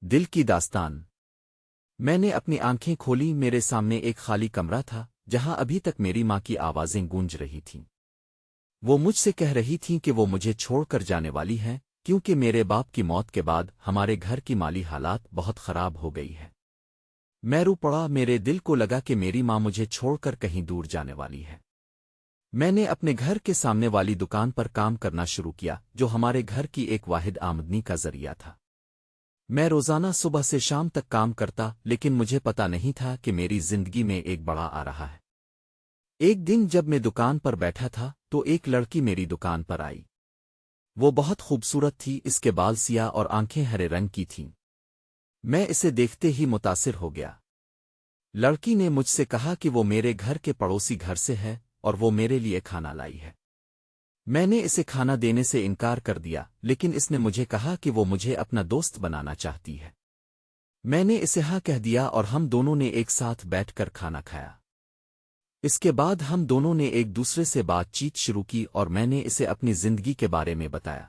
دل کی داستان۔ میں نے اپنی آنکھیں کھولی، میرے سامنے ایک خالی کمرہ تھا جہاں ابھی تک میری ماں کی آوازیں گونج رہی تھیں۔ وہ مجھ سے کہہ رہی تھیں کہ وہ مجھے چھوڑ کر جانے والی ہیں کیونکہ میرے باپ کی موت کے بعد ہمارے گھر کی مالی حالات بہت خراب ہو گئی ہے۔ میں رو پڑا، میرے دل کو لگا کہ میری ماں مجھے چھوڑ کر کہیں دور جانے والی ہے۔ میں نے اپنے گھر کے سامنے والی دکان پر کام کرنا شروع کیا جو ہمارے گھر کی ایک واحد آمدنی کا ذریعہ تھا۔ میں روزانہ صبح سے شام تک کام کرتا، لیکن مجھے پتا نہیں تھا کہ میری زندگی میں ایک بڑا آ رہا ہے۔ ایک دن جب میں دکان پر بیٹھا تھا تو ایک لڑکی میری دکان پر آئی۔ وہ بہت خوبصورت تھی، اس کے بال سیاہ اور آنکھیں ہرے رنگ کی تھیں۔ میں اسے دیکھتے ہی متاثر ہو گیا۔ لڑکی نے مجھ سے کہا کہ وہ میرے گھر کے پڑوسی گھر سے ہے اور وہ میرے لیے کھانا لائی ہے۔ میں نے اسے کھانا دینے سے انکار کر دیا، لیکن اس نے مجھے کہا کہ وہ مجھے اپنا دوست بنانا چاہتی ہے۔ میں نے اسے ہاں کہہ دیا اور ہم دونوں نے ایک ساتھ بیٹھ کر کھانا کھایا۔ اس کے بعد ہم دونوں نے ایک دوسرے سے بات چیت شروع کی اور میں نے اسے اپنی زندگی کے بارے میں بتایا۔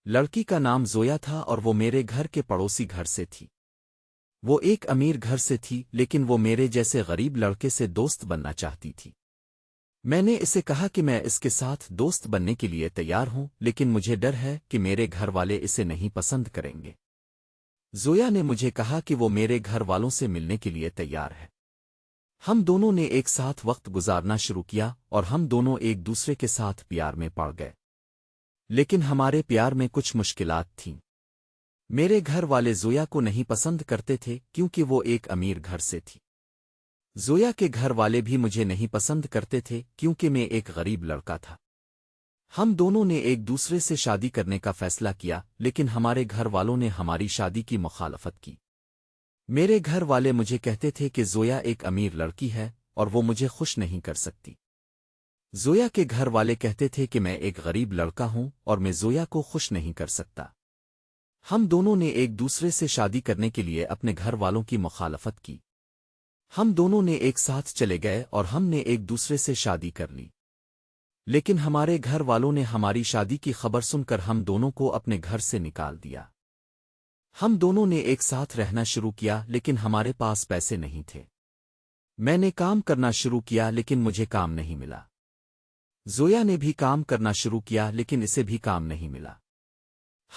لڑکی کا نام زویا تھا اور وہ میرے گھر کے پڑوسی گھر سے تھی۔ وہ ایک امیر گھر سے تھی، لیکن وہ میرے جیسے غریب لڑکے سے دوست بننا چاہتی تھی۔ میں نے اسے کہا کہ میں اس کے ساتھ دوست بننے کے لیے تیار ہوں، لیکن مجھے ڈر ہے کہ میرے گھر والے اسے نہیں پسند کریں گے۔ زویا نے مجھے کہا کہ وہ میرے گھر والوں سے ملنے کے لیے تیار ہے۔ ہم دونوں نے ایک ساتھ وقت گزارنا شروع کیا اور ہم دونوں ایک دوسرے کے ساتھ پیار میں پڑ گئے۔ لیکن ہمارے پیار میں کچھ مشکلات تھیں۔ میرے گھر والے زویا کو نہیں پسند کرتے تھے کیونکہ وہ ایک امیر گھر سے تھی۔ زویا کے گھر والے بھی مجھے نہیں پسند کرتے تھے کیونکہ میں ایک غریب لڑکا تھا۔ ہم دونوں نے ایک دوسرے سے شادی کرنے کا فیصلہ کیا، لیکن ہمارے گھر والوں نے ہماری شادی کی مخالفت کی۔ میرے گھر والے مجھے کہتے تھے کہ زویا ایک امیر لڑکی ہے اور وہ مجھے خوش نہیں کر سکتی۔ زویا کے گھر والے کہتے تھے کہ میں ایک غریب لڑکا ہوں اور میں زویا کو خوش نہیں کر سکتا۔ ہم دونوں نے ایک دوسرے سے شادی کرنے کے لیے اپنے گھر والوں کی مخالفت کی۔ ہم دونوں نے ایک ساتھ چلے گئے اور ہم نے ایک دوسرے سے شادی کر لی۔ لیکن ہمارے گھر والوں نے ہماری شادی کی خبر سن کر ہم دونوں کو اپنے گھر سے نکال دیا۔ ہم دونوں نے ایک ساتھ رہنا شروع کیا، لیکن ہمارے پاس پیسے نہیں تھے۔ میں نے کام کرنا شروع کیا لیکن مجھے کام نہیں ملا۔ زویا نے بھی کام کرنا شروع کیا لیکن اسے بھی کام نہیں ملا۔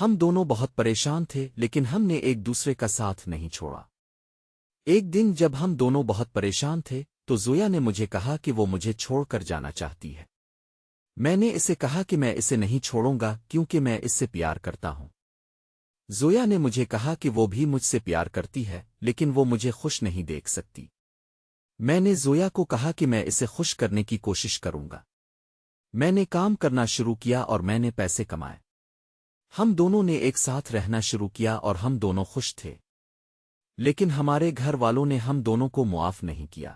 ہم دونوں بہت پریشان تھے، لیکن ہم نے ایک دوسرے کا ساتھ نہیں چھوڑا۔ ایک دن جب ہم دونوں بہت پریشان تھے تو زویا نے مجھے کہا کہ وہ مجھے چھوڑ کر جانا چاہتی ہے۔ میں نے اسے کہا کہ میں اسے نہیں چھوڑوں گا کیونکہ میں اس سے پیار کرتا ہوں۔ زویا نے مجھے کہا کہ وہ بھی مجھ سے پیار کرتی ہے، لیکن وہ مجھے خوش نہیں دیکھ سکتی۔ میں نے زویا کو کہا کہ میں اسے خوش کرنے کی کوشش کروں گا۔ میں نے کام کرنا شروع کیا اور میں نے پیسے کمائے۔ ہم دونوں نے ایک ساتھ رہنا شروع کیا اور ہم دونوں خوش تھے۔ لیکن ہمارے گھر والوں نے ہم دونوں کو معاف نہیں کیا۔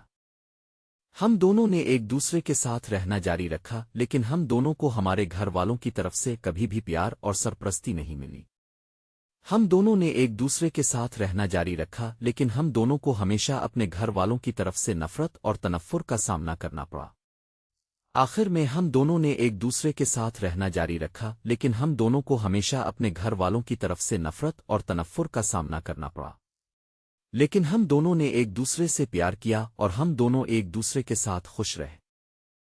ہم دونوں نے ایک دوسرے کے ساتھ رہنا جاری رکھا، لیکن ہم دونوں کو ہمارے گھر والوں کی طرف سے کبھی بھی پیار اور سرپرستی نہیں ملی۔ ہم دونوں نے ایک دوسرے کے ساتھ رہنا جاری رکھا، لیکن ہم دونوں کو ہمیشہ اپنے گھر والوں کی طرف سے نفرت اور تنفر کا سامنا کرنا پڑا۔ آخر میں ہم دونوں نے ایک دوسرے کے ساتھ رہنا جاری رکھا، لیکن ہم دونوں کو ہمیشہ اپنے گھر والوں کی طرف سے نفرت اور تنفر کا سامنا کرنا پڑا۔ لیکن ہم دونوں نے ایک دوسرے سے پیار کیا اور ہم دونوں ایک دوسرے کے ساتھ خوش رہے۔